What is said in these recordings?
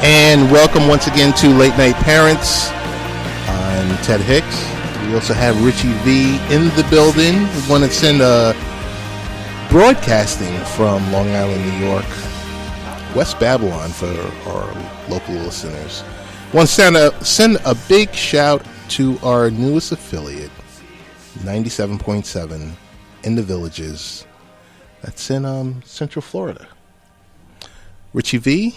And welcome once again to Late Night Parents. I'm Ted Hicks. We also have Richie V in the building. We want to send a broadcasting from Long Island, New York, West Babylon for our local listeners. Want to send a big shout to our newest affiliate, 97.7 in the Villages. That's in Central Florida. Richie V,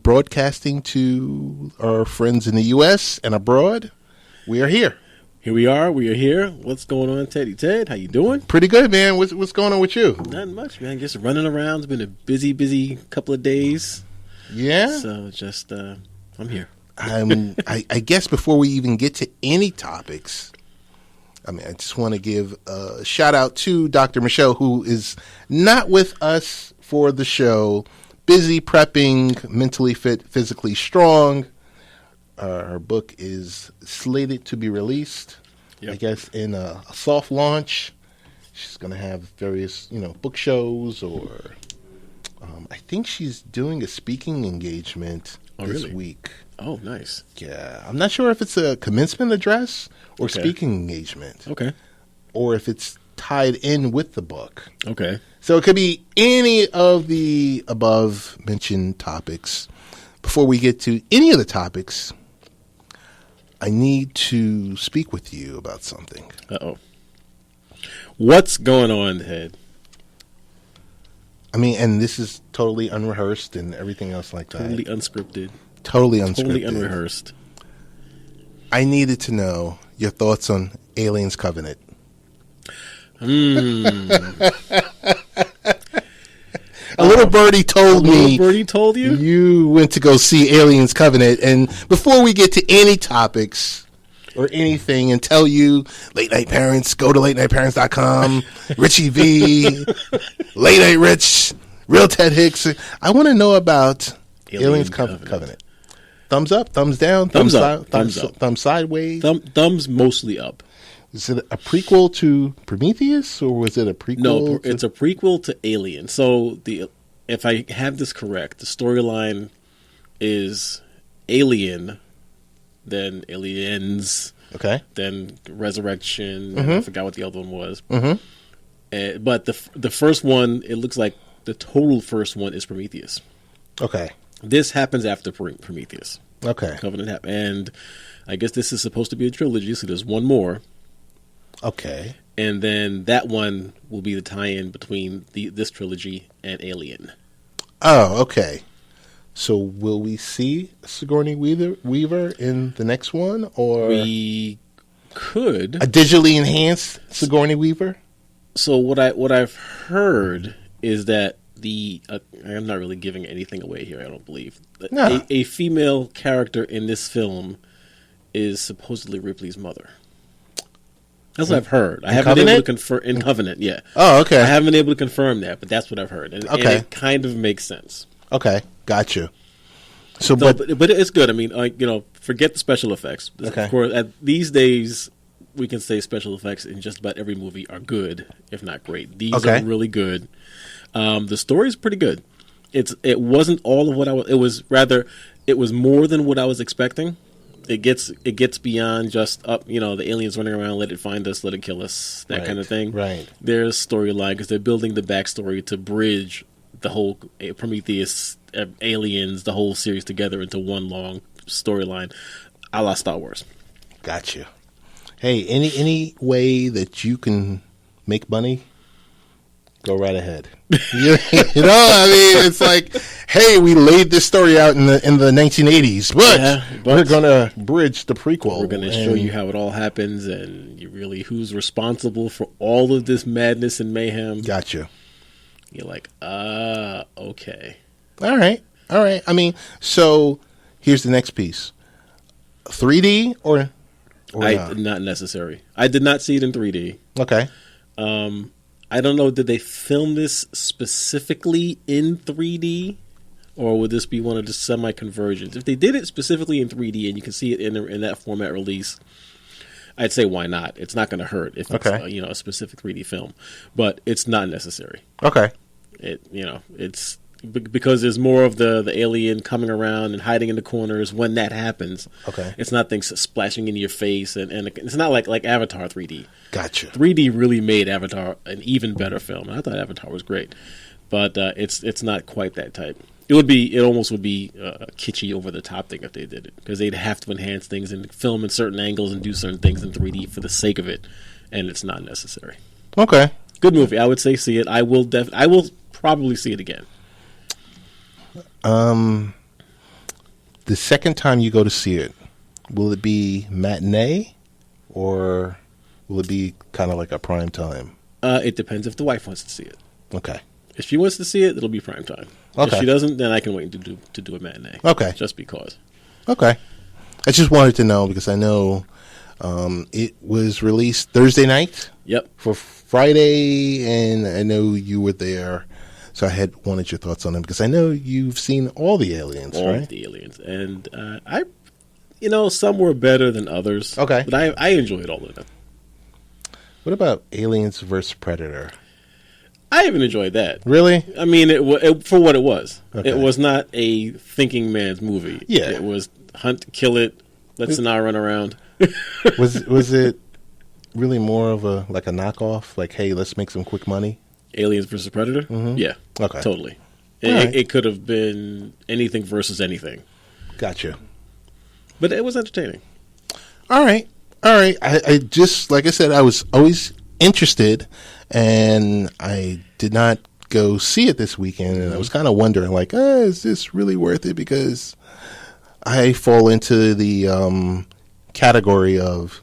broadcasting to our friends in the U.S. and abroad. We are here. Here we are. We are here. What's going on, Teddy Ted? How you doing? Pretty good, man. What's going on with you? Not much, man. Just running around. It's been a busy couple of days. Yeah? So just, I'm here. I guess before we even get to any topics, I just want to give a shout out to Dr. Michele, who is not with us for the show. Busy prepping, mentally fit, physically strong. Her book is slated to be released, I guess, in a soft launch. She's going to have various, book shows, or I think she's doing a speaking engagement this week. Oh, nice. Yeah. I'm not sure if it's a commencement address or speaking engagement. Okay. Or if it's tied in with the book. Okay. So it could be any of the above mentioned topics. Before we get to any of the topics, I need to speak with you about something. Uh-oh. What's going on, Ted? And this is totally unrehearsed and everything else like that. Totally unscripted. Totally unscripted. Totally unrehearsed. I needed to know your thoughts on Aliens Covenant. A little birdie told me. Birdie told you? You went to go see Aliens Covenant. And before we get to any topics or anything and tell you, Late Night Parents, go to latenightparents.com, Richie V, Late Night Rich, Real Ted Hicks. I want to know about Aliens Covenant. Thumbs up, thumbs down, thumbs up, thumbs sideways. Thumbs mostly up. Is it a prequel to Prometheus, or was it a prequel? No, it's a prequel to Alien. So if I have this correct, the storyline is Alien, then Aliens, then Resurrection. I forgot what the other one was. But the first one, it looks like the total first one is Prometheus. Okay. This happens after Prometheus. Okay. Covenant happened, and I guess this is supposed to be a trilogy, so there's one more. Okay. And then that one will be the tie-in between this trilogy and Alien. Oh, okay. So will we see Sigourney Weaver in the next one, or we could a digitally enhanced Sigourney Weaver? So what I've heard is that I'm not really giving anything away here. I don't believe a female character in this film is supposedly Ripley's mother. That's what I've heard. I haven't been able to confirm in Covenant. Yeah. Oh, okay. I haven't been able to confirm that, but that's what I've heard, and it kind of makes sense. Okay, got you. So, but it's good. Forget the special effects. Okay. Of course, these days we can say special effects in just about every movie are good, if not great. These are really good. The story is pretty good. It wasn't all of what it was more than what I was expecting. It gets beyond just the aliens running around, let it find us, let it kill us, that kind of thing. Right. There's storyline because they're building the backstory to bridge the whole Prometheus, Aliens, the whole series together into one long storyline, a la Star Wars. Got you. Hey, any way that you can make money, go right ahead. It's like, hey, we laid this story out in the 1980s, but we're gonna bridge the prequel. We're gonna show you how it all happens, and who's responsible for all of this madness and mayhem. Gotcha. You're like, okay, all right. So here's the next piece: 3D or not necessary. I did not see it in 3D. Okay. I don't know, did they film this specifically in 3D, or would this be one of the semi-conversions? If they did it specifically in 3D and you can see it in that format release, I'd say why not? It's not going to hurt if it's a specific 3D film, but it's not necessary. Okay. It's because there's more of the alien coming around and hiding in the corners when that happens. Okay. It's not things splashing into your face, and it's not like Avatar 3D. Gotcha. 3D really made Avatar an even better film. I thought Avatar was great, but it's not quite that type. It almost would be a kitschy, over the top thing if they did it, because they'd have to enhance things and film in certain angles and do certain things in 3D for the sake of it, and it's not necessary. Okay. Good movie. I would say see it. I will probably see it again. The second time you go to see it, will it be matinee or will it be kind of like a prime time? It depends if the wife wants to see it. Okay. If she wants to see it, it'll be prime time. Okay. If she doesn't, then I can wait to do a matinee. Okay. Just because. Okay. I just wanted to know because I know it was released Thursday night. Yep. For Friday, and I know you were there, so I wanted your thoughts on them because I know you've seen all the Aliens, all right? All the Aliens, and some were better than others. Okay. But I enjoyed all of them. What about Aliens vs. Predator? I even enjoyed that. Really? I mean, it for what it was. Okay. It was not a thinking man's movie. Yeah. It was hunt, kill it, let Sanaa run around. Was it really more of a knockoff? Like, hey, let's make some quick money? Aliens vs. Predator? Mm-hmm. Yeah. Okay. Totally. Right. It could have been anything versus anything. Gotcha. But it was entertaining. All right. I just, like I said, I was always interested, and I did not go see it this weekend, and I was kind of wondering, like, is this really worth it? Because I fall into the category of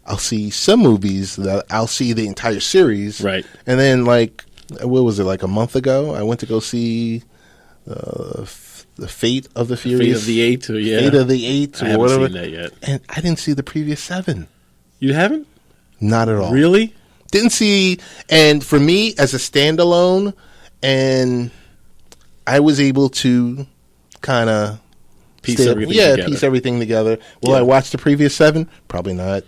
I'll see some movies that I'll see the entire series, right? And then, like, what was it, like a month ago? I went to go see the Fate of the Furious, Fate of the Eight, yeah. Fate of the Eight, I or haven't whatever. seen that yet, and I didn't see the previous 7. You haven't? Not at all. Really? Didn't see. And for me, as a standalone, and I was able to kind of piece everything together. Will I watch the previous 7? Probably not.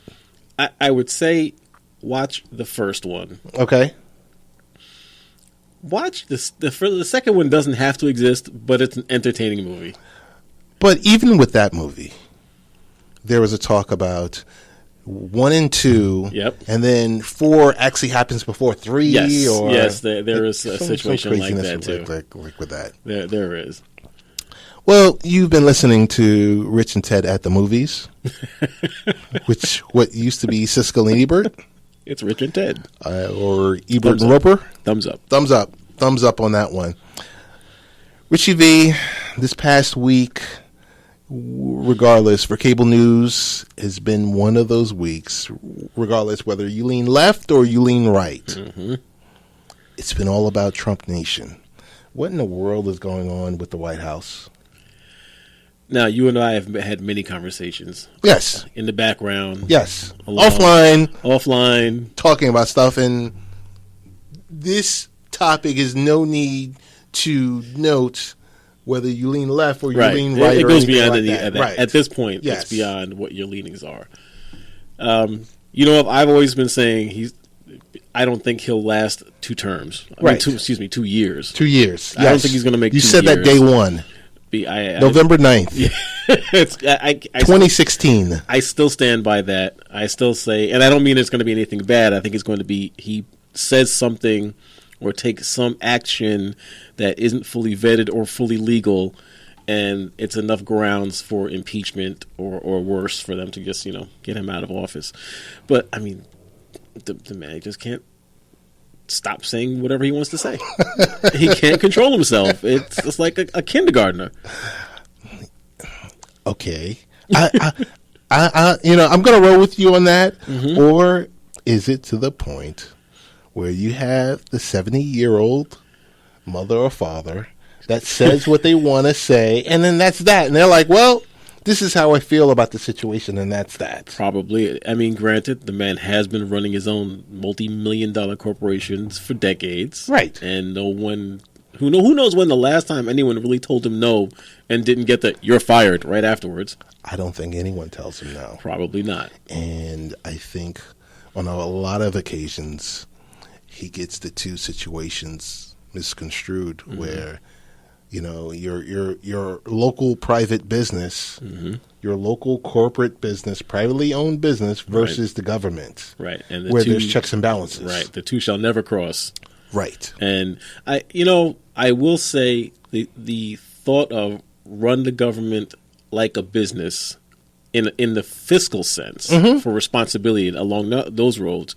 I would say watch the first one. Okay. Watch this. The second one doesn't have to exist, but it's an entertaining movie. But even with that movie, there was a talk about 1 and 2, yep, and then 4 actually happens before 3. Yes, there is a situation like that too. Like with that, there is. Well, you've been listening to Rich and Ted at the Movies, what used to be Siskel and Ebert. It's Rich and Ted, or Ebert and Roper. Thumbs up. Thumbs up on that one. Richie V, this past week, regardless, for cable news, has been one of those weeks, regardless whether you lean left or you lean right. Mm-hmm. It's been all about Trump Nation. What in the world is going on with the White House? Now, you and I have had many conversations. Yes. In the background. Yes. Alone. Offline. Talking about stuff. And this topic is no need to note whether you lean left or you lean right. It goes beyond that. Right. At this point, yes, it's beyond what your leanings are. I've always been saying I don't think he'll last 2 terms. 2 years. 2 years. I don't think he's going to make 2 years. You said that day one. November 9th. 2016. I still stand by that. I still say, and I don't mean it's going to be anything bad. I think it's going to be he says something or takes some action that isn't fully vetted or fully legal, and it's enough grounds for impeachment or worse for them to just get him out of office. But I mean, the man just can't stop saying whatever he wants to say. He can't control himself. It's like a kindergartner. Okay, I'm going to roll with you on that. Mm-hmm. Or is it to the point where you have the 70-year-old mother or father that says what they want to say, and then that's that, and they're like, well, this is how I feel about the situation, and that's that. Probably. I mean, granted, the man has been running his own multi-million-dollar corporations for decades. Right. And no one... Who knows when the last time anyone really told him no and didn't get the "you're fired" right afterwards? I don't think anyone tells him no. Probably not. And I think on a lot of occasions, he gets the 2 situations misconstrued, mm-hmm, where your local private business, your local corporate business, privately owned business versus the government, right? And there's checks and balances, right? The two shall never cross, right? And I will say the thought of run the government like a business in the fiscal sense for responsibility along those roads,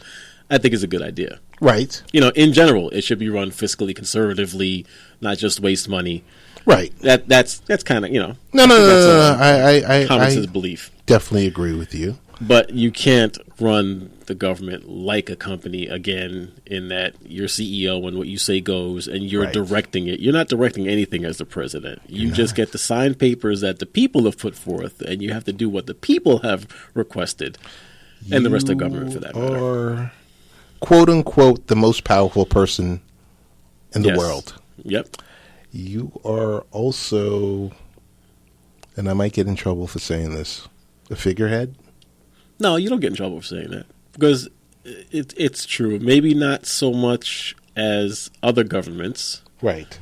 I think is a good idea. Right. In general, it should be run fiscally conservatively, not just waste money. Right. That's kind of No. I common sense belief. Definitely agree with you. But you can't run the government like a company again, in that you're CEO and what you say goes, and you're directing it. You're not directing anything as the president. You just get to sign papers that the people have put forth, and you have to do what the people have requested, and the rest of the government for that matter. Or, quote unquote, the most powerful person in the world. Yep. You are also, and I might get in trouble for saying this, a figurehead. No, you don't get in trouble for saying that, because it's true. Maybe not so much as other governments, right?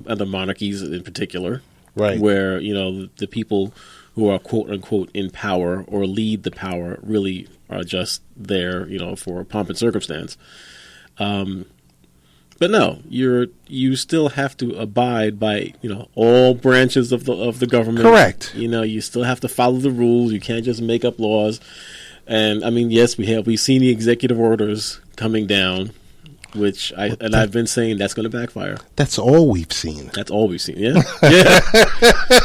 Other monarchies in particular, right? Where the people who are quote unquote in power or lead the power really are just there, for pomp and circumstance. But no, you still have to abide by all branches of the government. Correct. You still have to follow the rules. You can't just make up laws. And I mean, yes, we've seen the executive orders coming down, which I've been saying that's going to backfire. That's all we've seen. That's all we've seen. Yeah,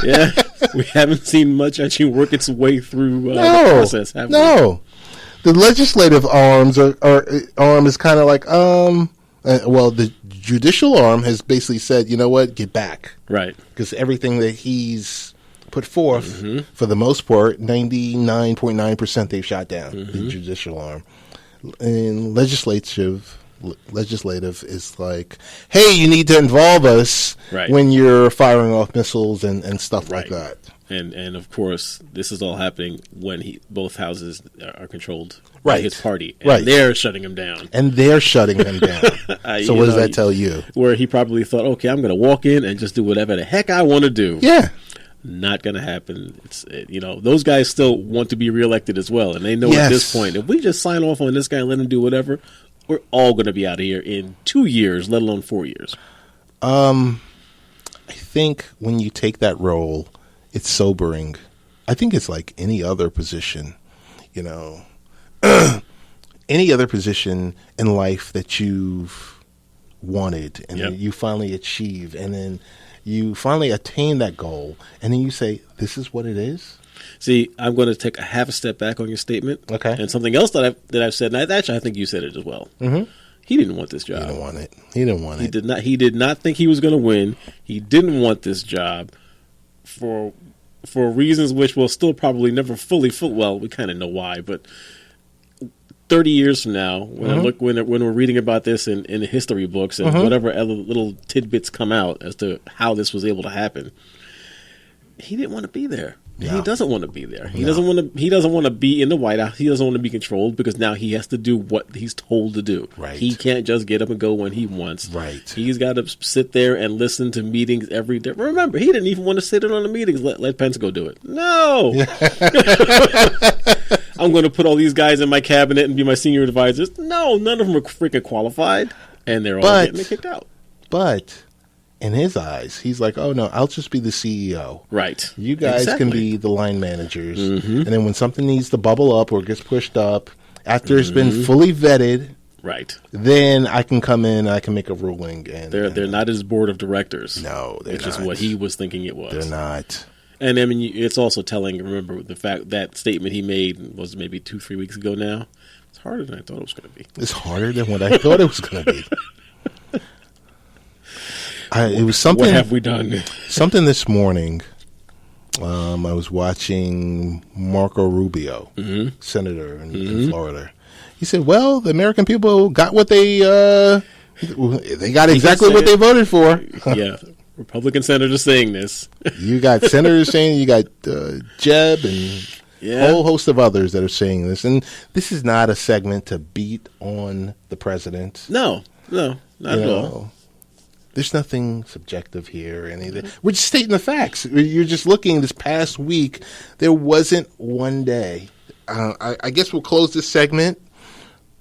yeah. We haven't seen much actually work its way through the process. Have we? The legislative arm is kind of like the judicial arm has basically said, you know what, get back. Right. Because everything that he's put forth, for the most part, 99.9% they've shot down, the judicial arm. And legislative is like, hey, you need to involve us when you're firing off missiles and stuff like that. And of course, this is all happening when both houses are controlled by his party. And they're shutting him down. So what does that tell you? Where he probably thought, okay, I'm going to walk in and just do whatever the heck I want to do. Yeah. Not going to happen. It's those guys still want to be reelected as well. And they know at this point, if we just sign off on this guy and let him do whatever, we're all going to be out of here in 2 years, let alone 4 years. I think when you take that role, it's sobering. I think it's like any other position, any other position in life that you've wanted and then you finally achieve, and then you finally attain that goal, and then you say, this is what it is? See, I'm going to take a half a step back on your statement. Okay. And something else that I've said, and actually I think you said it as well. Mm-hmm. He didn't want this job. He didn't want it. He did not think he was going to win. He didn't want this job for reasons which will still probably never fully well, we kind of know why, but 30 years from now, when when we're reading about this in the history books and whatever other little tidbits come out as to how this was able to happen, he didn't want to be there. No. He doesn't want to be there. He doesn't want to. He doesn't want to be in the White House. He doesn't want to be controlled, because now he has to do what he's told to do. Right. He can't just get up and go when he wants. Right. He's got to sit there and listen to meetings every day. Remember, he didn't even want to sit in on the meetings. Let Pence go do it. No. I'm going to put all these guys in my cabinet and be my senior advisors. No, none of them are freaking qualified, and they're all getting kicked out. But in his eyes, he's like, oh, no, I'll just be the CEO. Right. You guys can be the line managers. And then when something needs to bubble up or gets pushed up, after it's been fully vetted, then I can come in and I can make a ruling. And they're not his board of directors. No, they're not. Which is what he was thinking it was. They're not. And I mean, it's also telling, remember, the fact that statement he made was maybe 2-3 weeks ago now. It's harder than I thought it was going to be. It's harder than what I thought it was going to be. It was something. What have we done? Something this morning. I was watching Marco Rubio, senator in Florida. He said, "Well, the American people got what they got exactly what they voted for." Yeah, Republican senators saying this. You got senators saying. You got Jeb and a whole host of others that are saying this. And this is not a segment to beat on the president. No, not at all. There's nothing subjective here. We're just stating the facts. You're just looking this past week. There wasn't one day. I guess we'll close this segment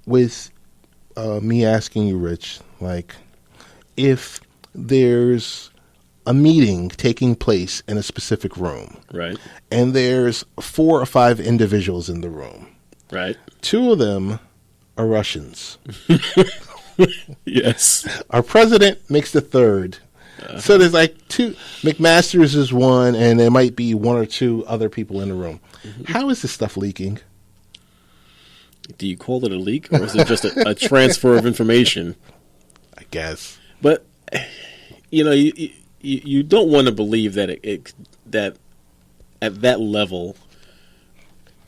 with me asking you, Rich, like, if there's a meeting taking place in a specific room, right, and there's 4 or 5 individuals in the room, right, 2 of them are Russians. Yes. Our president makes the third. So there's like 2. McMaster's is one, and there might be 1 or 2 other people in the room. Mm-hmm. How is this stuff leaking? Do you call it a leak, or is it just a transfer of information? I guess. But, you don't want to believe that that at that level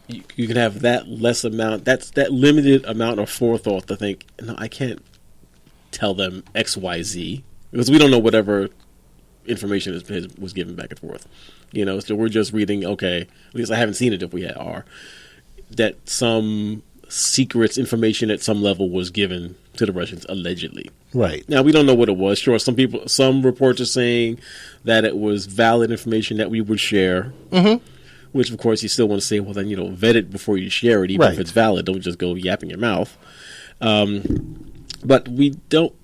you can have that less amount, that limited amount of forethought to think, no, I can't tell them XYZ, because we don't know whatever information was given back and forth. So we're just reading, okay, at least I haven't seen it if we are, that some secrets information at some level was given to the Russians, allegedly. Right. Now, we don't know what it was. Sure, some reports are saying that it was valid information that we would share, which, of course, you still want to say, well, then, vet it before you share it, even if it's valid. Don't just go yapping your mouth. But we don't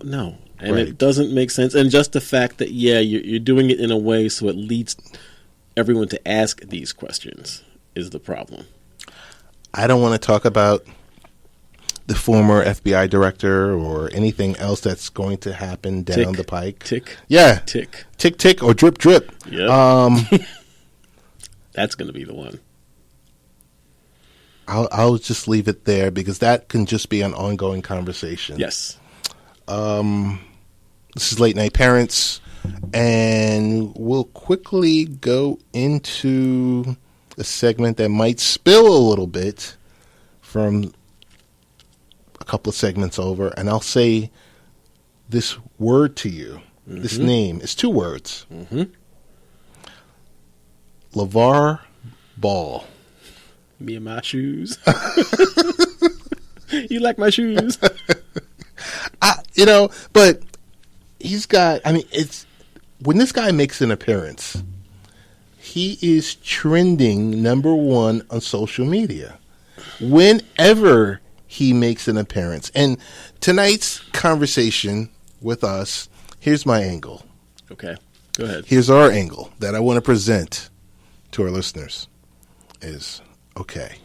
know. And it doesn't make sense. And just the fact that, you're doing it in a way so it leads everyone to ask these questions is the problem. I don't want to talk about the former FBI director or anything else that's going to happen down the pike. Tick. Yeah. Tick. Tick, tick, or drip, drip. Yeah. That's going to be the one. I'll just leave it there, because that can just be an ongoing conversation. Yes. This is Late Night Parents, and we'll quickly go into a segment that might spill a little bit from a couple of segments over, and I'll say this word to you. Mm-hmm. This name is 2 words. Mm-hmm. Lavar Ball. Me and my shoes. You like my shoes? But he's got, it's, when this guy makes an appearance, he is trending #1 on social media whenever he makes an appearance. And tonight's conversation with us, here's my angle. Okay, go ahead. Here's our angle that I want to present to our listeners is, okay,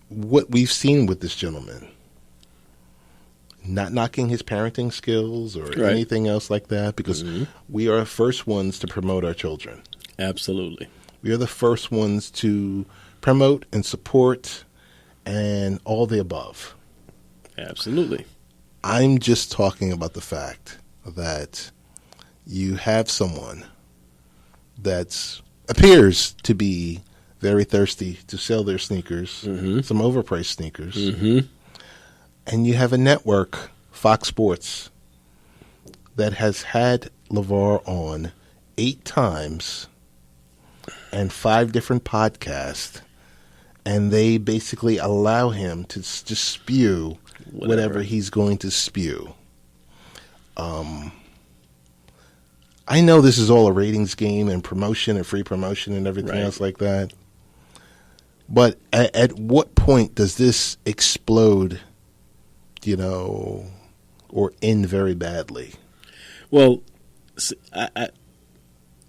what we've seen with this gentleman, not knocking his parenting skills or anything else like that, because we are the first ones to promote our children. Absolutely. We are the first ones to promote and support and all the above. Absolutely. I'm just talking about the fact that you have someone that appears to be very thirsty to sell their sneakers, some overpriced sneakers, and you have a network, Fox Sports, that has had Lavar on 8 times and 5 different podcasts, and they basically allow him to just spew whatever he's going to spew. I know this is all a ratings game and promotion and free promotion and everything else like that, but at what point does this explode, or end very badly? Well,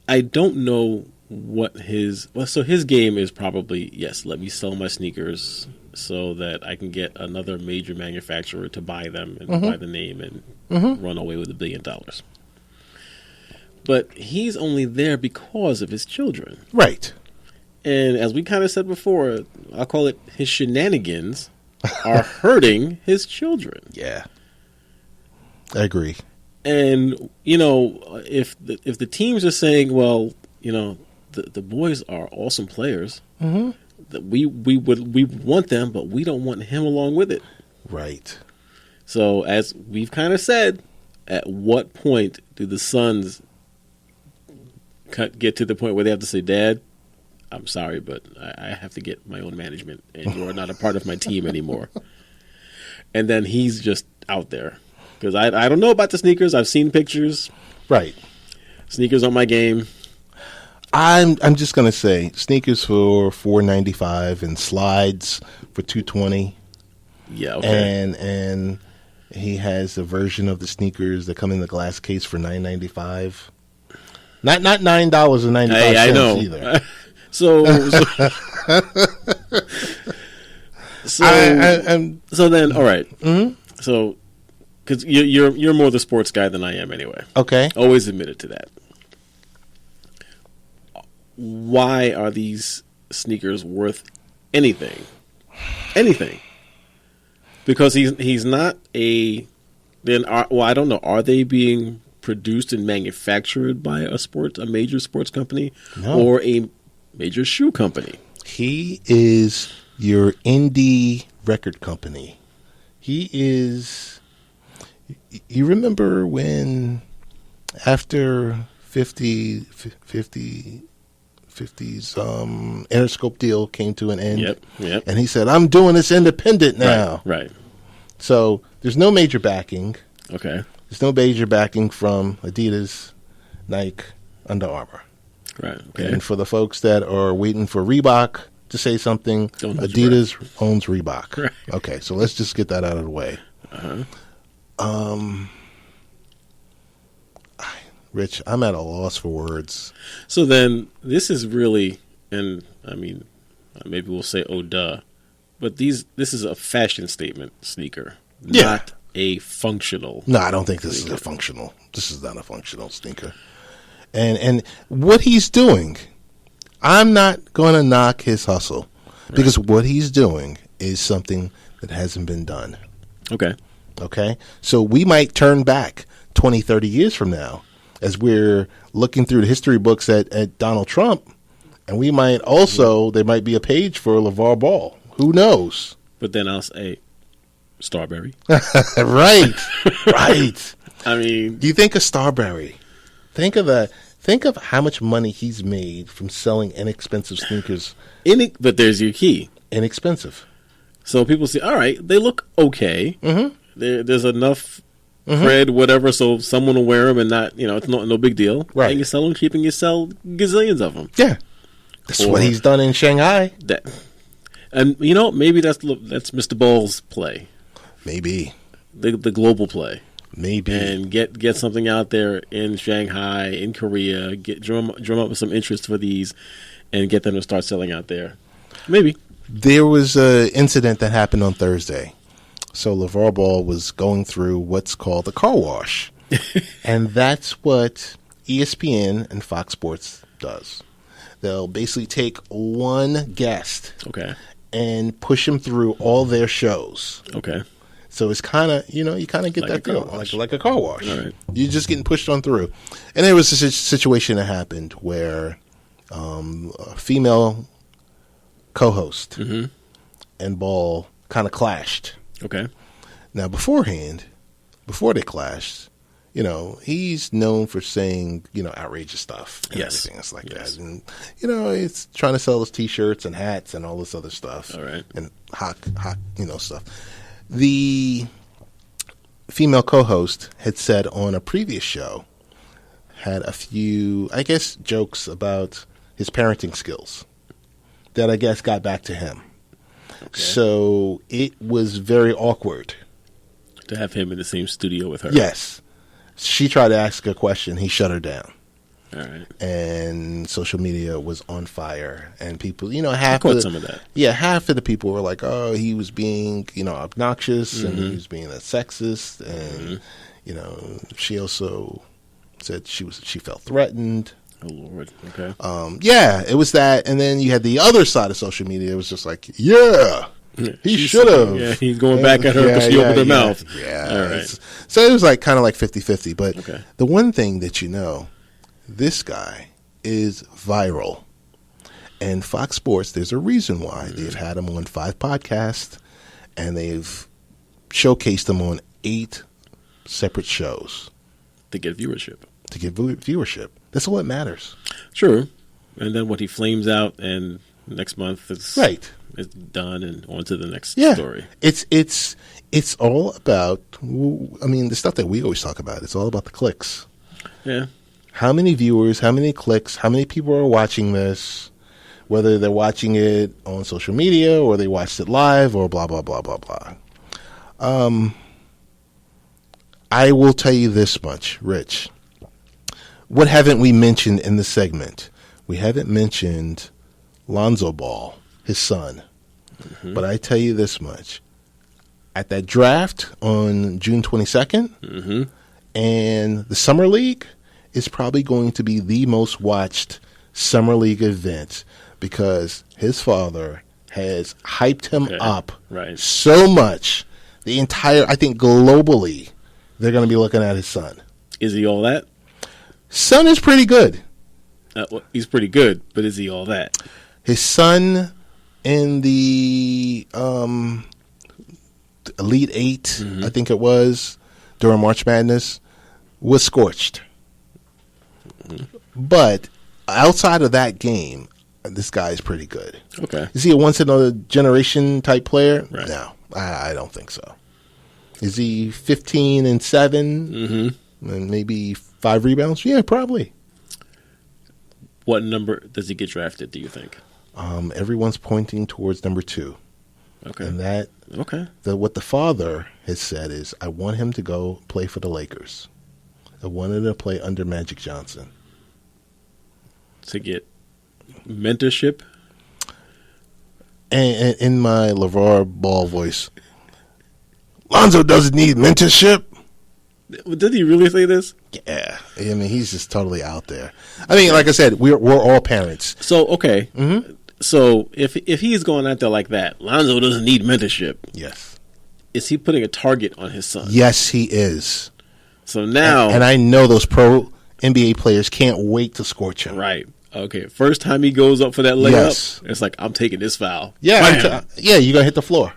I don't know what so his game is probably, yes, let me sell my sneakers so that I can get another major manufacturer to buy them and buy the name and run away with $1 billion. But he's only there because of his children. Right. And as we kind of said before, I'll call it his shenanigans are hurting his children. Yeah. I agree. And, if the teams are saying, well, the boys are awesome players, that we want them, but we don't want him along with it. Right. So as we've kind of said, at what point do the sons get to the point where they have to say, Dad, I'm sorry, but I have to get my own management, and you are not a part of my team anymore. And then he's just out there. Because I don't know about the sneakers. I've seen pictures. Right. Sneakers on my game. I'm just gonna say sneakers for $4.95 and slides for $2.20. Yeah. Okay. And he has a version of the sneakers that come in the glass case for $9.95. Not $9.95 I know. either. So then, all right. Mm-hmm. So, because you're more the sports guy than I am, anyway. Okay. Always admitted to that. Why are these sneakers worth anything? Anything? Because he's not a. Then I don't know. Are they being produced and manufactured by a major sports company, or a major shoe company? He is your indie record company. He is. You remember when after 50's Interscope deal came to an end? Yep. And he said, "I'm doing this independent now." Right. So there's no major backing. Okay. There's no major backing from Adidas, Nike, Under Armour. Right. Okay. And for the folks that are waiting for Reebok to say something, Adidas owns Reebok. Right. Okay, so let's just get that out of the way. Uh-huh. Rich, I'm at a loss for words. So then, this is really, and I mean, maybe we'll say, oh, duh. But this is a fashion statement sneaker, not a functional. No, I don't think this is a functional. This is not a functional sneaker. And what he's doing, I'm not going to knock his hustle, because what he's doing is something that hasn't been done. Okay? So we might turn back 20, 30 years from now as we're looking through the history books at Donald Trump, and we might also, there might be a page for LeVar Ball. Who knows? But then I'll say, Starberry. Right. I mean, do you think of Starberry? Think of that. Think of how much money he's made from selling inexpensive sneakers. But there's your key. Inexpensive. So people say, all right, they look okay. Mm-hmm. There's enough cred, whatever, so someone will wear them and not, it's no big deal. Right. And you sell them cheap and you sell gazillions of them. Yeah. That's what he's done in Shanghai. And, maybe that's Mr. Ball's play. Maybe. The global play. Maybe. And get something out there in Shanghai, in Korea, drum up with some interest for these and get them to start selling out there. Maybe. There was an incident that happened on Thursday. So LeVar Ball was going through what's called a car wash. And that's what ESPN and Fox Sports does. They'll basically take one guest and push him through all their shows. Okay. So it's kind of, you kind of get like that feeling, like a car wash. All right. You're just getting pushed on through. And there was a situation that happened where a female co-host and Ball kind of clashed. Okay. Now, before they clashed, he's known for saying, outrageous stuff and everything else like that. And, he's trying to sell his T-shirts and hats and all this other stuff. All right. And hot, stuff. The female co-host had said on a previous show, had a few, I guess, jokes about his parenting skills that I guess got back to him. Okay. So it was very awkward. To have him in the same studio with her. Yes. She tried to ask a question. He shut her down. All right. And social media was on fire. And people, some of that. Yeah, half of the people were like, oh, he was being, obnoxious and he was being a sexist. And, she also said she felt threatened. Oh, Lord. Okay. Yeah, it was that. And then you had the other side of social media. It was just like, he should have. Yeah, he's going back at her because she opened her mouth. Yeah. All right. So it was kind of like 50-50. But okay. The one thing that this guy is viral. And Fox Sports, there's a reason why. They've had him on 5 podcasts, and they've showcased him on 8 separate shows. To get viewership. That's all that matters. True. And then he flames out, and next month it's... Right. it's done and on to the next story. It's all about, I mean, the stuff that we always talk about. It's all about the clicks. Yeah. How many viewers, how many clicks, how many people are watching this, whether they're watching it on social media or they watched it live or blah, blah, blah, blah, blah. I will tell you this much, Rich. What haven't we mentioned in the segment? We haven't mentioned Lonzo Ball, his son. Mm-hmm. But I tell you this much. At that draft on June 22nd, mm-hmm. and the Summer League is probably going to be the most watched Summer League event because his father has hyped him up so much. The entire, I think globally, they're going to be looking at his son. Is he all that? Son is pretty good. Well, he's pretty good, but is he all that? His son in the Elite Eight, mm-hmm. I think it was, during March Madness, was scorched. Mm-hmm. But outside of that game, this guy is pretty good. Okay. Is he a once-in-a-generation type player? Right. No, I don't think so. Is he 15 and 7 mm-hmm. and maybe 5 rebounds? Yeah, probably. What number does he get drafted, do you think? Everyone's pointing towards number 2. Okay. And that, what the father has said is, I want him to go play for the Lakers. I wanted him to play under Magic Johnson. To get mentorship? And in my Lavar Ball voice, Lonzo doesn't need mentorship. Did he really say this? Yeah. I mean, he's just totally out there. I mean, like I said, we're all parents. So, okay. Mm-hmm. So, if he's going out there like that, Lonzo doesn't need mentorship. Yes. Is he putting a target on his son? Yes, he is. So now... And I know those pro NBA players can't wait to scorch him. Right. Okay. First time he goes up for that layup, it's like, I'm taking this foul. Yeah. You're going to hit the floor.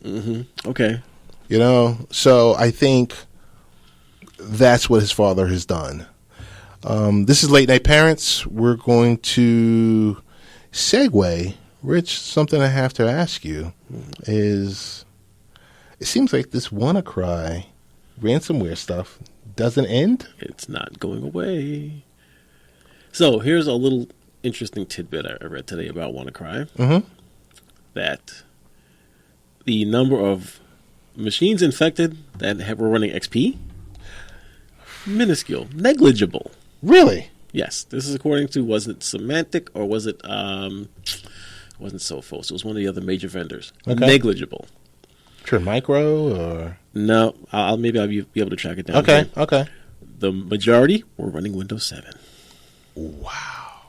Mm-hmm. Okay. You know, so I think that's what his father has done. This is Late Night Parents. We're going to segue. Rich, something I have to ask you is, it seems like this WannaCry ransomware stuff doesn't end? It's not going away. So here's a little interesting tidbit I read today about WannaCry. Mm-hmm. That the number of machines infected that were running XP, minuscule, negligible. Really? Yes. This is according to, was it Semantic or was it, wasn't Sophos. It was one of the other major vendors. Okay. Negligible. True Micro or? No, maybe I'll be able to track it down. Okay. The majority were running Windows 7. Wow.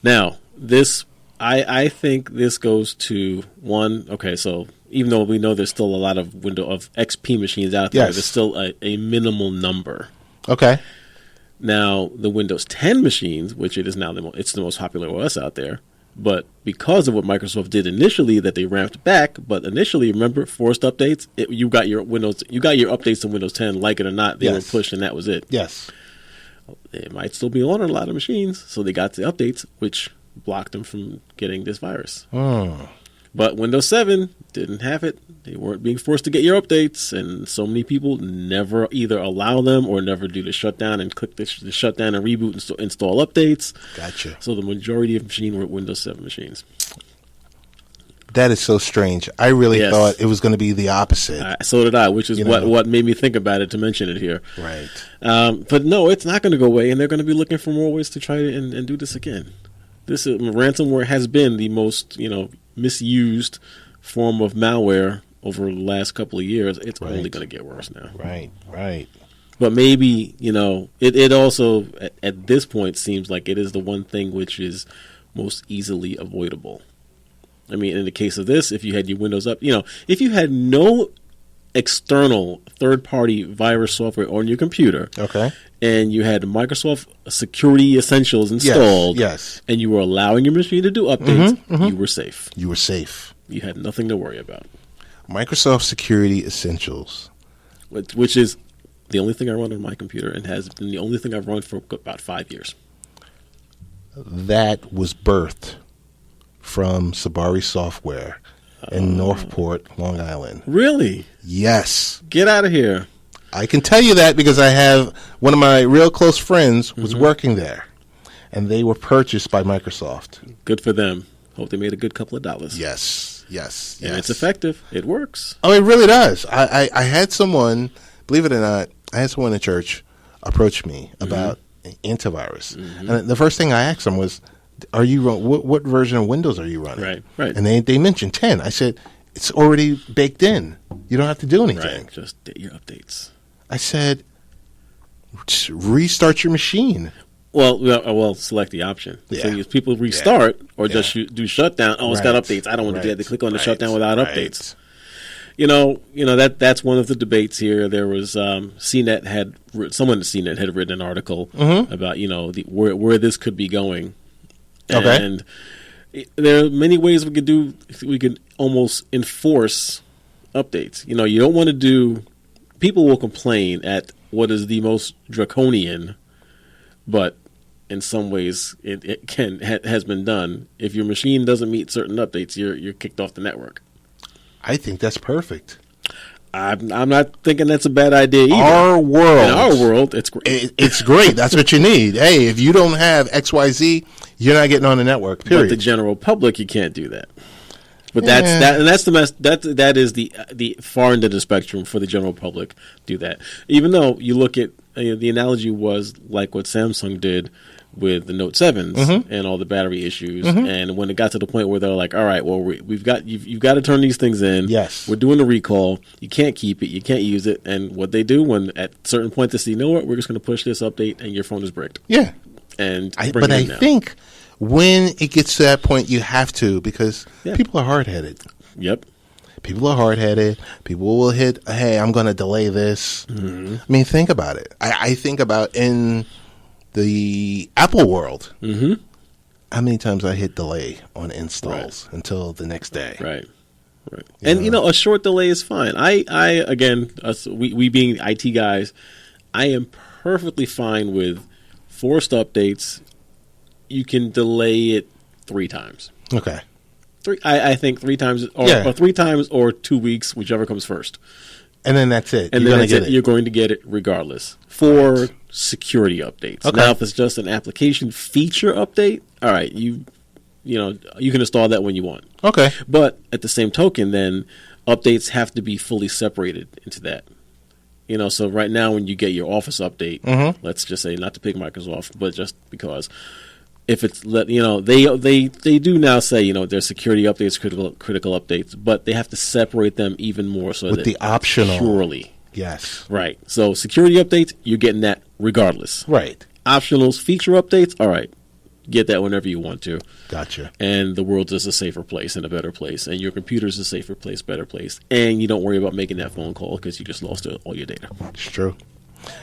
Now, this, I think this goes to one, okay, so even though we know there's still a lot of XP machines out there, there's still a minimal number. Okay. Now, the Windows 10 machines, which it is now it's the most popular OS out there, but because of what Microsoft did initially, that they ramped back, but initially, remember, forced updates, you got your updates in Windows 10, like it or not, they were pushed and that was it. Yes. It might still be on a lot of machines, so they got the updates, which blocked them from getting this virus. Oh. But Windows 7 didn't have it. They weren't being forced to get your updates, and so many people never either allow them or never do the shutdown and click the shutdown and reboot and install updates. Gotcha. So the majority of machines were Windows 7 machines. That is so strange. I really thought it was going to be the opposite. So did I, which is what made me think about it to mention it here. Right. But no, it's not going to go away, and they're going to be looking for more ways to try and do this again. This ransomware has been the most misused form of malware over the last couple of years. It's only going to get worse now. Right. But maybe, it also, at this point, seems like it is the one thing which is most easily avoidable. I mean, in the case of this, if you had your Windows up, if you had no external third-party virus software on your computer, okay, and you had Microsoft Security Essentials installed, and you were allowing your machine to do updates, you were safe. You were safe. You had nothing to worry about. Microsoft Security Essentials, which is the only thing I run on my computer and has been the only thing I've run for about 5 years. That was birthed from Sabari Software in Northport, Long Island. Really? Yes. Get out of here. I can tell you that because I have one of my real close friends was working there, and they were purchased by Microsoft. Good for them. Hope they made a good couple of dollars. Yes. And it's effective. It works. Oh, it really does. I had someone, believe it or not, I had someone in church approach me about antivirus. And the first thing I asked them was, "Are you what version of Windows are you running?" Right. And they mentioned 10. I said, "It's already baked in. You don't have to do anything." Right. Just get your updates. I said, "Just restart your machine." Well, select the option. Yeah. So if people restart or just do shutdown, it's got updates. I don't want to do that. They click on the shutdown without updates. That's one of the debates here. There was CNET someone at CNET had written an article about where this could be going, and there are many ways we could almost enforce updates. You don't want to do. People will complain at what is the most draconian, but in some ways it has been done. If your machine doesn't meet certain updates, you're kicked off the network. I think that's perfect. I'm not thinking that's a bad idea either. In our world, it's great. It's great. That's what you need. Hey, if you don't have XYZ, you're not getting on the network. Period. But the general public, you can't do that. But that's the mess. That is the far end of the spectrum for the general public. Do that, even though you look at the analogy was like what Samsung did with the Note 7s and all the battery issues. And when it got to the point where they're like, all right, well, you've got to turn these things in. Yes. We're doing a recall. You can't keep it. You can't use it. And what they do when at certain point they say, you know what, we're just going to push this update and your phone is bricked. Yeah. And I think when it gets to that point, you have to because people are hard-headed. Yep. People are hard-headed. People will hit, hey, I'm going to delay this. I mean, think about it. I think about in the Apple world, how many times I hit delay on installs until the next day. Right. And, a short delay is fine. We being IT guys, I am perfectly fine with forced updates. You can delay it 3 times. Okay. I think 3 times or 3 times or 2 weeks, whichever comes first. And then that's it. And you're going to get it regardless for security updates. Okay. Now, if it's just an application feature update, all right, you can install that when you want. Okay. But at the same token, then updates have to be fully separated into that. So right now when you get your Office update, let's just say, not to pick Microsoft, but just because if it's they do now say there's security updates, critical updates, but they have to separate them even more so with that the optional purely. Yes. Right. So security updates, you're getting that regardless. Right. Optionals, feature updates, all right. Get that whenever you want to. Gotcha. And the world is a safer place and a better place. And your computer's a safer place, better place. And you don't worry about making that phone call because you just lost all your data. It's true.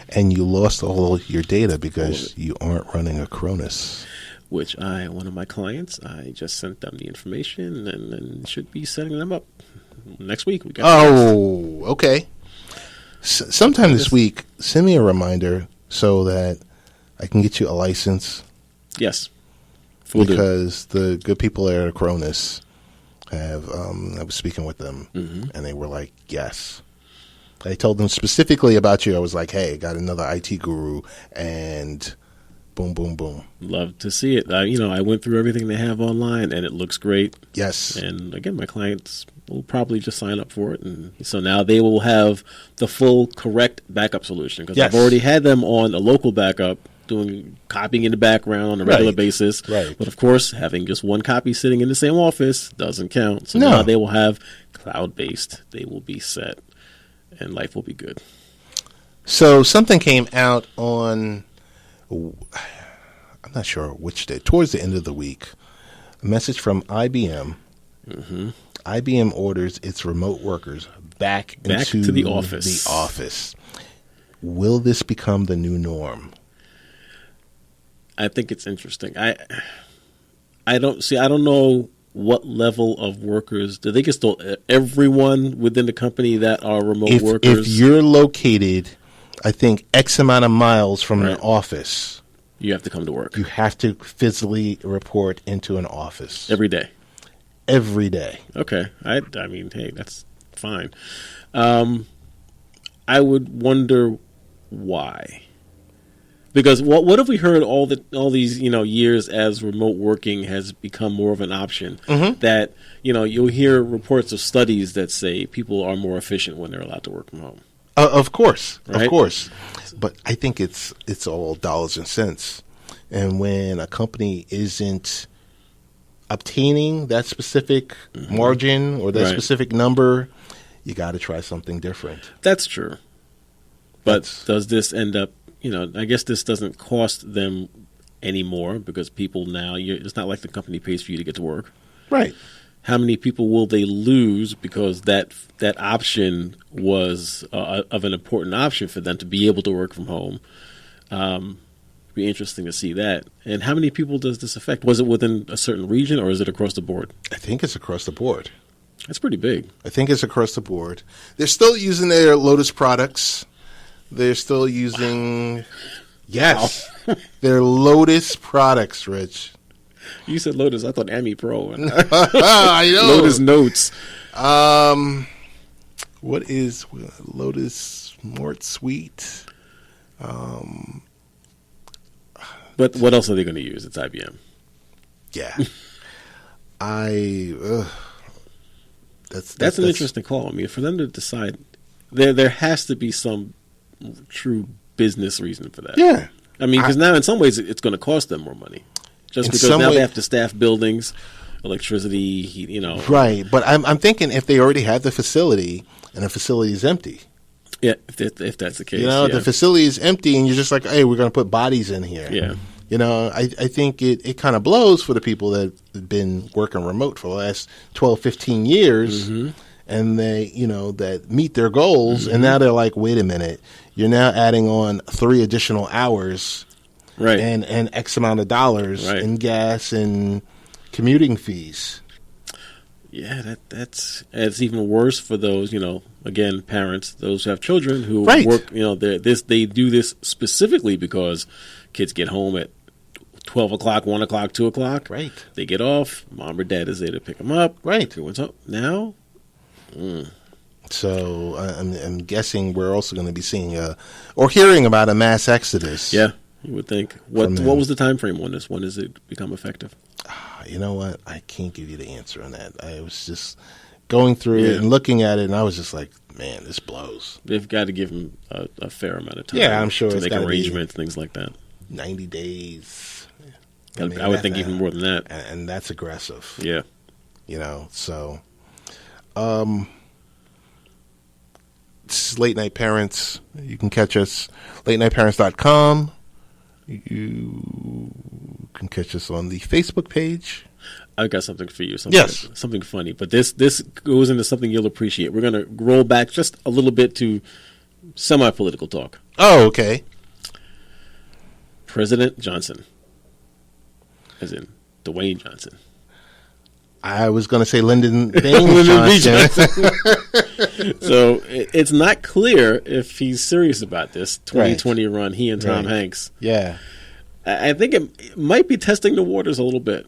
And you lost all your data because you aren't running a Cronus. Which one of my clients, I just sent them the information and should be setting them up next week. Okay. Sometime this week, send me a reminder so that I can get you a license. Yes. Because the good people there at Cronus have, I was speaking with them, and they were like, yes. I told them specifically about you. I was like, hey, got another IT guru, and boom, boom, boom. Love to see it. I went through everything they have online, and it looks great. Yes. And again, my clients will probably just sign up for it. And so now they will have the full correct backup solution. Because I've already had them on a local backup, doing copying in the background on a regular basis. Right. But of course, having just one copy sitting in the same office doesn't count. So now they will have cloud-based. They will be set, and life will be good. So something came out on, I'm not sure which day, towards the end of the week, a message from IBM. IBM orders its remote workers back into to the office. Will this become the new norm? I think it's interesting. I don't know what level of workers. Do they get still everyone within the company that are remote workers? If you're located, I think X amount of miles from an office, you have to come to work. You have to physically report into an office every day. every day. Okay. I mean, hey, that's fine. I would wonder why. Because what have we heard all these years as remote working has become more of an option? That you'll hear reports of studies that say people are more efficient when they're allowed to work from home. Of course, right? Of course. But I think it's all dollars and cents. And when a company isn't obtaining that specific margin or that specific number, you got to try something different. That's true. But does this end up? I guess this doesn't cost them anymore because people now, it's not like the company pays for you to get to work. Right. How many people will they lose because that option was of an important option for them to be able to work from home? Be interesting to see that. And how many people does this affect? Was it within a certain region or is it across the board? I think it's across the board. That's pretty big. I think it's across the board. They're still using their Lotus products. They're still using, their Lotus products, Rich. You said Lotus. I thought Ami Pro. I know. Lotus Notes. What is Lotus Mort Suite? But what else are they going to use? It's IBM. Yeah. That's an interesting call. I mean, for them to decide, there has to be some true business reason for that. Yeah. I mean, because now in some ways it's going to cost them more money. Just because now they have to staff buildings, electricity, Right. But I'm thinking if they already have the facility and the facility is empty. Yeah, if that's the case. The facility is empty and you're just like, hey, we're going to put bodies in here. Yeah. I think it kind of blows for the people that have been working remote for the last 12, 15 years. And they, that meet their goals. And now they're like, wait a minute, you're now adding on 3 additional hours. Right. And X amount of dollars in gas and commuting fees. Yeah, it's even worse for those, again, parents, those who have children who work, they do this specifically because kids get home at 12 o'clock, 1 o'clock, 2 o'clock. Right. They get off. Mom or dad is there to pick them up. Right. What's up now? So I'm guessing we're also going to be seeing or hearing about a mass exodus. Yeah, you would think. What was the time frame on this? When does it become effective? You know what? I can't give you the answer on that. I was just going through it and looking at it, and I was just like, man, this blows. They've got to give them a fair amount of time. Yeah, I'm sure to it's make arrangements, things like that. 90 days. I would think even more than that. And that's aggressive. Yeah. So this is Late Night Parents. You can catch us latenightparents.com. You can catch us on the Facebook page. I've got something for you. Something funny. But this goes into something you'll appreciate. We're going to roll back just a little bit to semi-political talk. Oh, okay. President Johnson, as in Dwayne Johnson. I was going to say Lyndon Baines Johnson. So it's not clear if he's serious about this 2020 run, he and Tom Hanks. Yeah. I think it might be testing the waters a little bit.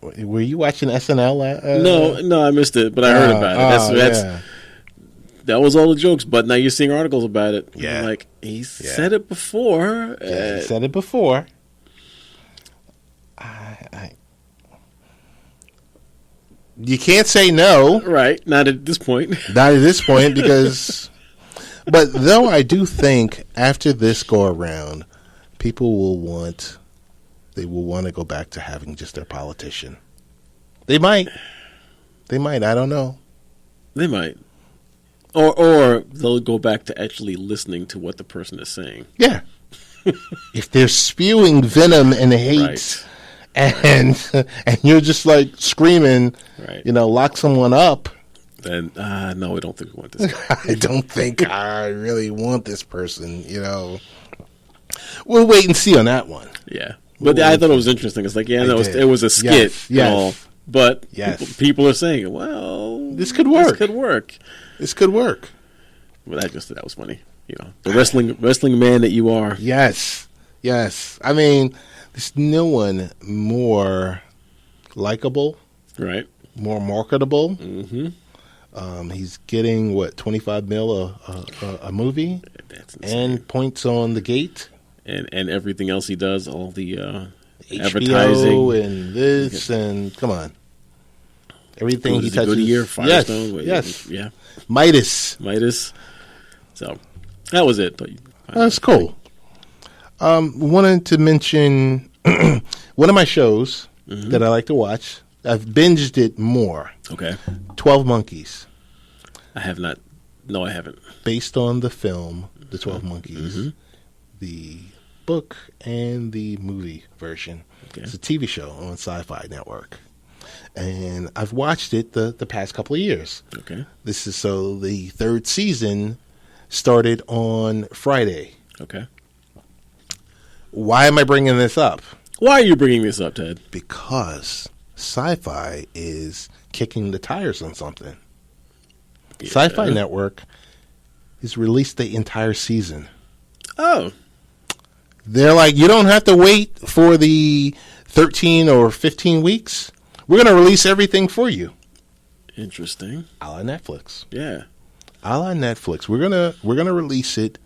Were you watching SNL? No, I missed it, but I heard about it. That was all the jokes, but now you're seeing articles about it. Yeah. Like, he said it before. Yeah, he said it before. You can't say no. Right, not at this point. Not at this point, because... But though I do think after this go-around, people will want... They will want to go back to having just their politician. They might. I don't know. They might. Or they'll go back to actually listening to what the person is saying. Yeah. If they're spewing venom and hate... And you're just like screaming, lock someone up. Then, no, we don't think we want this guy. I don't think I really want this person, We'll wait and see on that one. Yeah. But I thought it was interesting. It's like, it was a skit and all. But people are saying, well, this could work. This could work. Well, that was funny. The wrestling man that you are. Yes. I mean... There's no one more likable Right. more marketable. Mm-hmm. He's getting, what, 25 mil a movie? That's insane. And points on the gate. And everything else he does, all the HBO advertising. and this, and come on. Everything he touches. Goodyear, Firestone. Yes. Yeah. Midas. So, that was it. That's cool. Wanted to mention one of my shows that I like to watch. I've binged it more. Okay. 12 Monkeys. I have not. No, I haven't. Based on the film, The 12 Monkeys, the book, and the movie version. Okay. It's a TV show on SyFy Network. And I've watched it the past couple of years. Okay. This is so the third season started on Friday. Okay. Why am I bringing this up? Why are you bringing this up, Ted? Because SyFy is kicking the tires on something. Yeah. SyFy Network has released the entire season. Oh. They're like, you don't have to wait for the 13 or 15 weeks. We're going to release everything for you. Interesting. A la Netflix. Yeah. A la Netflix. We're gonna release it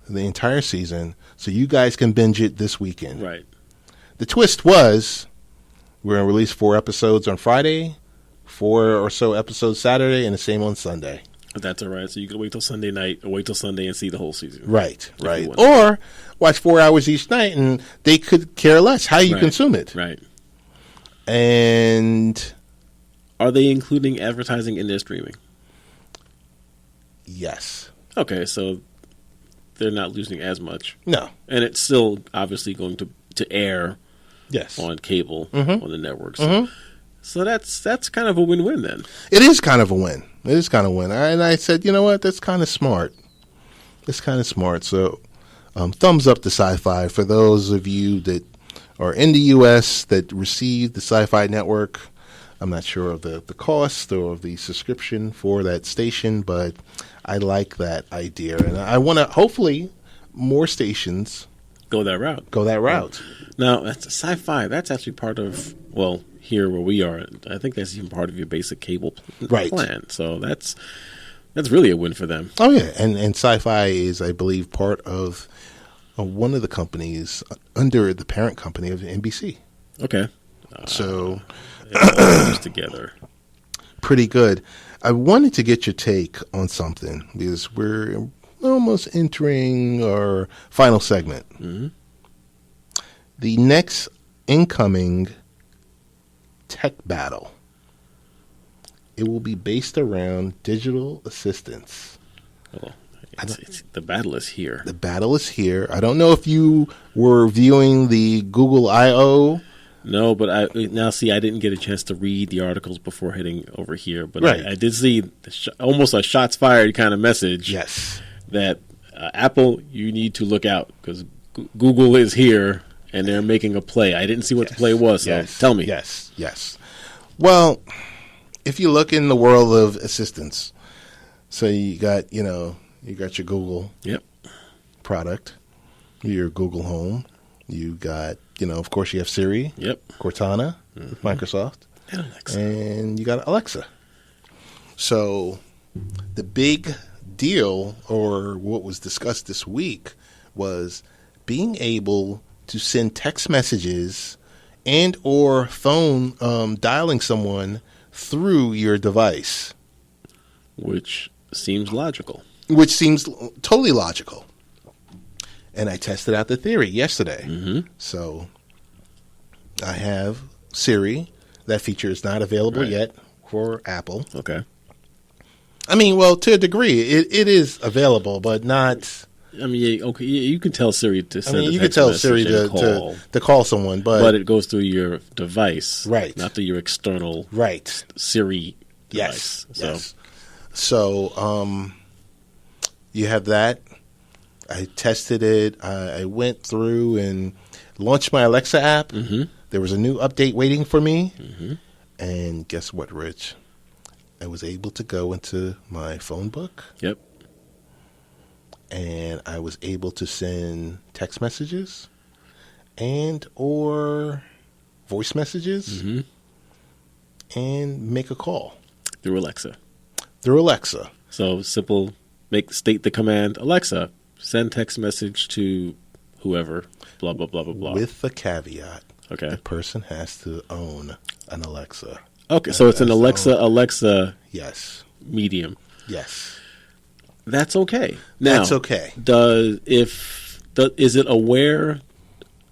the entire season so you guys can binge it this weekend. Right. The twist was we're going to release 4 episodes on Friday, 4 or so episodes Saturday, and the same on Sunday. That's all right. So you can wait till Sunday night or wait till Sunday and see the whole season. Right. Or watch 4 hours each night, and they could care less how you consume it. Right. And are they including advertising in their streaming? Yes. Okay, so they're not losing as much. No. And it's still obviously going to air on cable on the networks. So that's kind of a win-win then. It is kind of a win. It is kind of a win. And I said, you know what? That's kind of smart. It's kind of smart. So thumbs up to SyFy for those of you that are in the U.S. that receive the SyFy network. I'm not sure of the cost or of the subscription for that station, but I like that idea. And I want to, hopefully, more stations go that route. Now, that's SyFy. That's actually part of, well, here where we are, I think that's even part of your basic cable plan. So that's really a win for them. Oh, yeah. And SyFy is, I believe, part of one of the companies under the parent company of NBC. Okay. So all together. Pretty good. I wanted to get your take on something because we're almost entering our final segment. The next incoming tech battle. It will be based around digital assistants. Oh, the battle is here. The battle is here. I don't know if you were viewing the Google I/O. No, but I didn't get a chance to read the articles before heading over here. But I did see almost a shots fired kind of message. Yes. That Apple, you need to look out because Google is here and they're making a play. I didn't see what the play was, so tell me. Yes. Well, if you look in the world of assistants, so you got your Google product, your Google Home, you got, of course you have Siri, Cortana, Microsoft, and you got Alexa. So the big deal, or what was discussed this week, was being able to send text messages and or phone dialing someone through your device. Which seems logical. Which seems totally logical. And I tested out the theory yesterday. So I have Siri. That feature is not available yet for Apple. Okay. I mean, well, to a degree, it is available, but not. I mean, okay, you can tell Siri to send you can tell Siri to call someone, but it goes through your device, not through your external Siri device. Yes. So you have that. I tested it. I went through and launched my Alexa app. There was a new update waiting for me. And guess what, Rich? I was able to go into my phone book. Yep. And I was able to send text messages and or voice messages and make a call Through Alexa. So simple, state the command, Alexa, send text message to whoever, blah, blah, blah, blah, blah. With the caveat, okay, the person has to own an Alexa. Okay, so it's an Alexa yes, medium. Yes. That's okay. Now, that's okay. Is it aware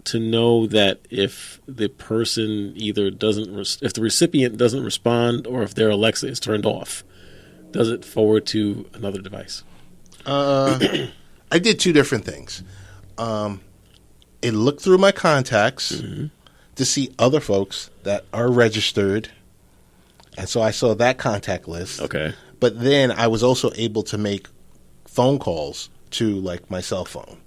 to know that if the person either if the recipient doesn't respond or if their Alexa is turned off, does it forward to another device? I did two different things. It looked through my contacts to see other folks that are registered, and so I saw that contact list. Okay. But then I was also able to make phone calls to like my cell phone.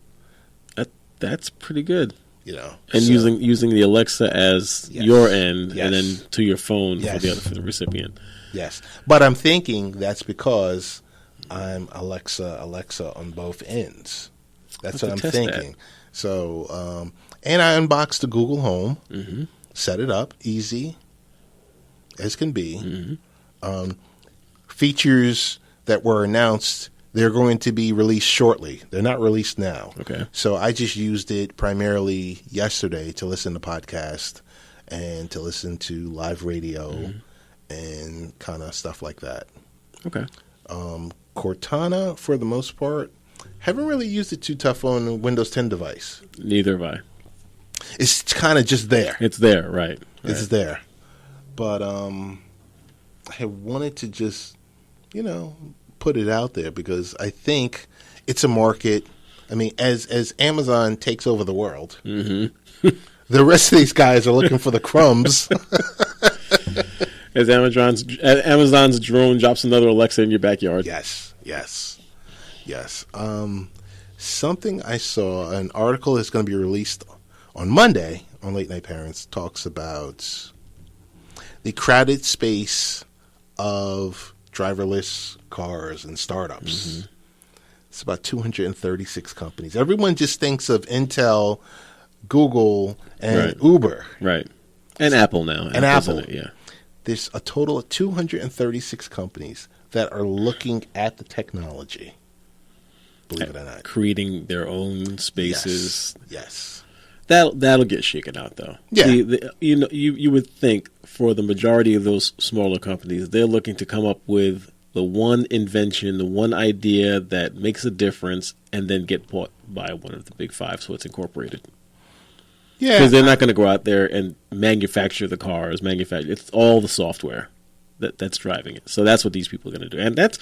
That's pretty good. You know, and so, using the Alexa as your end, and then to your phone for the recipient. Yes, but I'm thinking that's because I'm Alexa on both ends. That's what I'm thinking. So, and I unboxed the Google Home, set it up, easy as can be. Features that were announced, they're going to be released shortly. They're not released now. Okay. So I just used it primarily yesterday to listen to podcasts and to listen to live radio and kind of stuff like that. Okay. Cortana, for the most part, haven't really used it too tough on a Windows 10 device. Neither have I. It's kind of just there. It's there, right. It's there. But I wanted to just, put it out there because I think it's a market. I mean, as Amazon takes over the world, the rest of these guys are looking for the crumbs. As Amazon's drone drops another Alexa in your backyard. Yes. Something I saw, an article that's going to be released on Monday on Late Night Parents, talks about the crowded space of driverless cars and startups. It's about 236 companies. Everyone just thinks of Intel, Google, and Uber. Right. And Apple now. And Apple. Yeah. There's a total of 236 companies that are looking at the technology. Believe it or not. Creating their own spaces. Yes. That'll get shaken out, though. Yeah. You would think for the majority of those smaller companies, they're looking to come up with the one invention, the one idea that makes a difference, and then get bought by one of the big five, so it's incorporated. Yeah. Because they're not going to go out there and manufacture the cars. It's all the software that's driving it. So that's what these people are going to do, and that's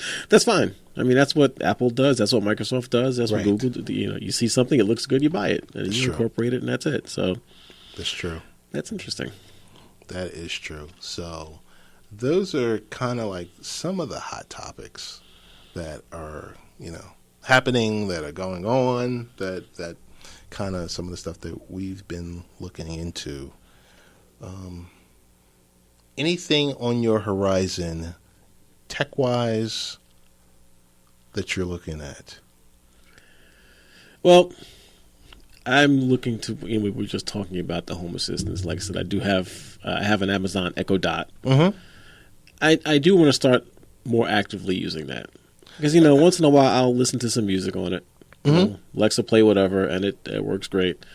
fine. I mean, that's what Apple does. That's what Microsoft does. That's what Google does. You see something, it looks good, you buy it, and you incorporate it, and that's it. So that's true. That's interesting. That is true. So those are kind of like some of the hot topics that are happening, that are going on, that kind of some of the stuff that we've been looking into. Anything on your horizon, tech-wise, that you're looking at? Well, I'm looking to. We were just talking about the home assistants. Like I said, I have an Amazon Echo Dot. I do want to start more actively using that because once in a while I'll listen to some music on it. Alexa, play whatever, and it works great.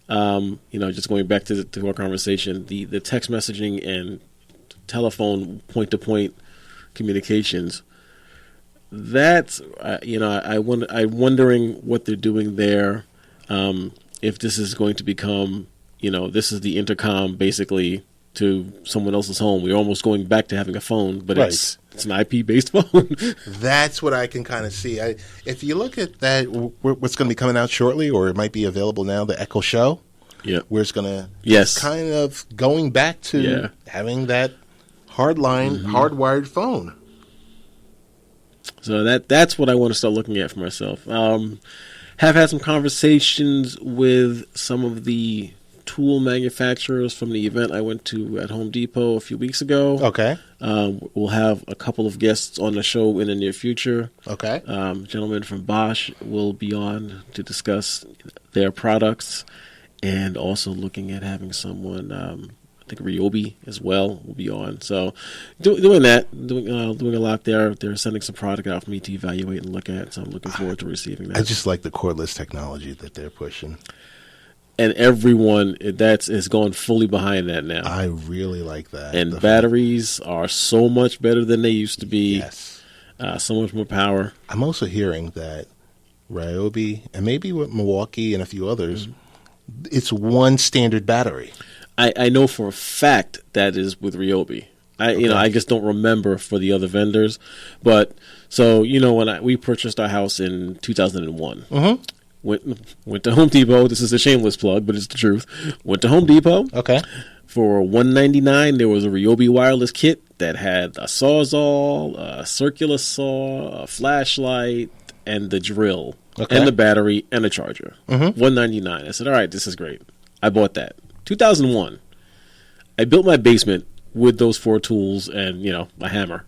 Just going back to our conversation, the text messaging and telephone point-to-point communications. That's I'm wondering what they're doing there. If this is going to become, this is the intercom basically to someone else's home. We're almost going back to having a phone, but it's an IP-based phone. That's what I can kind of see. If you look at that, what's going to be coming out shortly, or it might be available now, the Echo Show, where it's going to kind of going back to having that hardline, hardwired phone. So that's what I want to start looking at for myself. Have had some conversations with some of the tool manufacturers from the event I went to at Home Depot a few weeks ago. Okay. We'll have a couple of guests on the show in the near future. Okay. Gentlemen from Bosch will be on to discuss their products, and also looking at having someone think Ryobi as well will be on. So doing a lot there. They're sending some product out for me to evaluate and look at. So I'm looking forward to receiving that. I just like the cordless technology that they're pushing. And everyone is going fully behind that now. I really like that. And batteries are so much better than they used to be. Yes. So much more power. I'm also hearing that Ryobi, and maybe with Milwaukee and a few others, it's one standard battery. I know for a fact that is with Ryobi. I just don't remember for the other vendors. But so when we purchased our house in 2001, went to Home Depot. This is a shameless plug, but it's the truth. Went to Home Depot. Okay. For $199, there was a Ryobi wireless kit that had a Sawzall, a circular saw, a flashlight, and the drill, and the battery, and a charger. $199. I said, all right, this is great. I bought that. 2001, I built my basement with those 4 tools and, my hammer.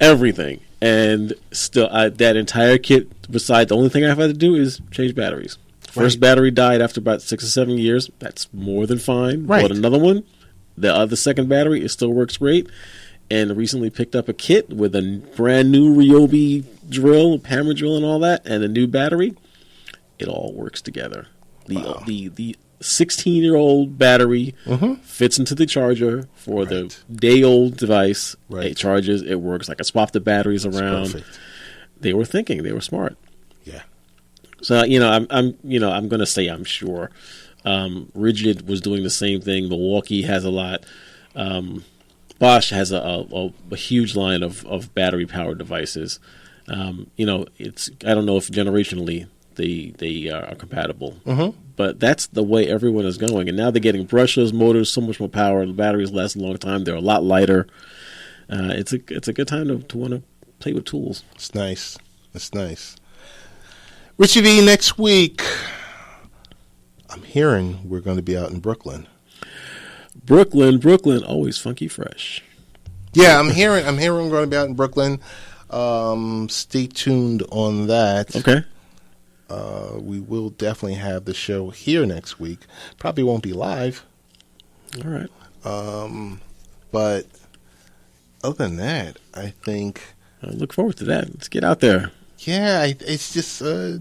Everything. And still, that entire kit, besides the only thing I've had to do is change batteries. First battery died after about 6 or 7 years. That's more than fine. Right. Bought another one. The second battery, it still works great. And recently picked up a kit with a brand new Ryobi drill, hammer drill and all that, and a new battery. It all works together. The 16-year-old battery fits into the charger for the day-old device. Right. It charges. It works. I can swap the batteries around. Perfect. They were thinking. They were smart. Yeah. So I'm going to say I'm sure. Rigid was doing the same thing. Milwaukee has a lot. Bosch has a huge line of battery powered devices. It's I don't know if generationally they are compatible, but that's the way everyone is going. And now they're getting brushless motors, so much more power. The batteries last a long time. They're a lot lighter. It's a good time to want to play with tools. It's nice. It's nice. Richie V, next week, I'm hearing we're going to be out in Brooklyn. Brooklyn, always funky fresh. Yeah, I'm hearing we're going to be out in Brooklyn. Stay tuned on that. Okay. We will definitely have the show here next week. Probably won't be live. All right. But other than that, I think I look forward to that. Let's get out there. Yeah, it's just a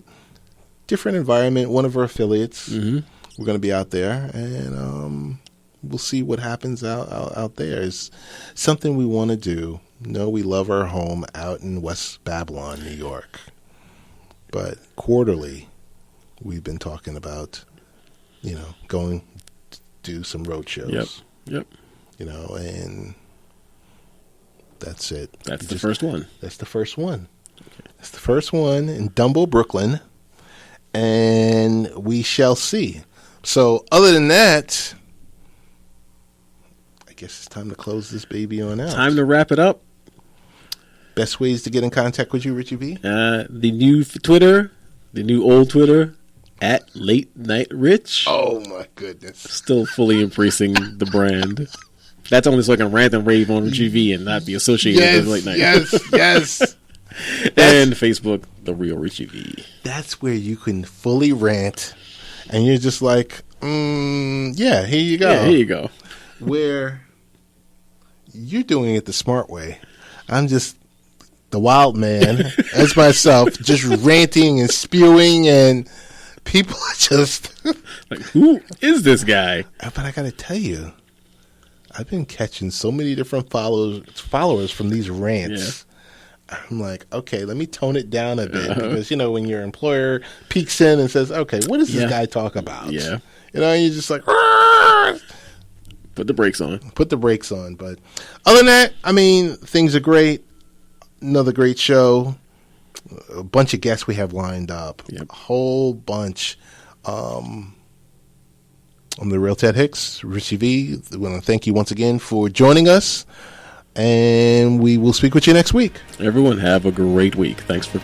different environment. One of our affiliates. We're going to be out there, and we'll see what happens out there. It's something we want to do. We love our home out in West Babylon, New York. But quarterly, we've been talking about, going to do some road shows. Yep. And that's it. That's the first one. That's the first one. Okay. That's the first one in Dumbo, Brooklyn. And we shall see. So other than that, I guess it's time to close this baby on out. Time to wrap it up. Best ways to get in contact with you, Richie V? The new Twitter, the new old Twitter, at Late Night Rich. Oh, my goodness. Still fully embracing the brand. That's only so I can rant and rave on Richie V and not be associated with Late Night. Yes. And Facebook, The Real Richie V. That's where you can fully rant, and you're just like, here you go. Yeah, here you go. Where you're doing it the smart way. I'm just the wild man, as myself, just ranting and spewing, and people are just like, who is this guy? But I got to tell you, I've been catching so many different followers from these rants. Yeah. I'm like, okay, let me tone it down a bit because when your employer peeks in and says, "Okay, what does this guy talk about?" Yeah, you're just like, "Argh!" Put the brakes on. But other than that, things are great. Another great show. A bunch of guests we have lined up. Yep. A whole bunch. I'm the real Ted Hicks, Richie V. I want to thank you once again for joining us. And we will speak with you next week. Everyone have a great week. Thanks for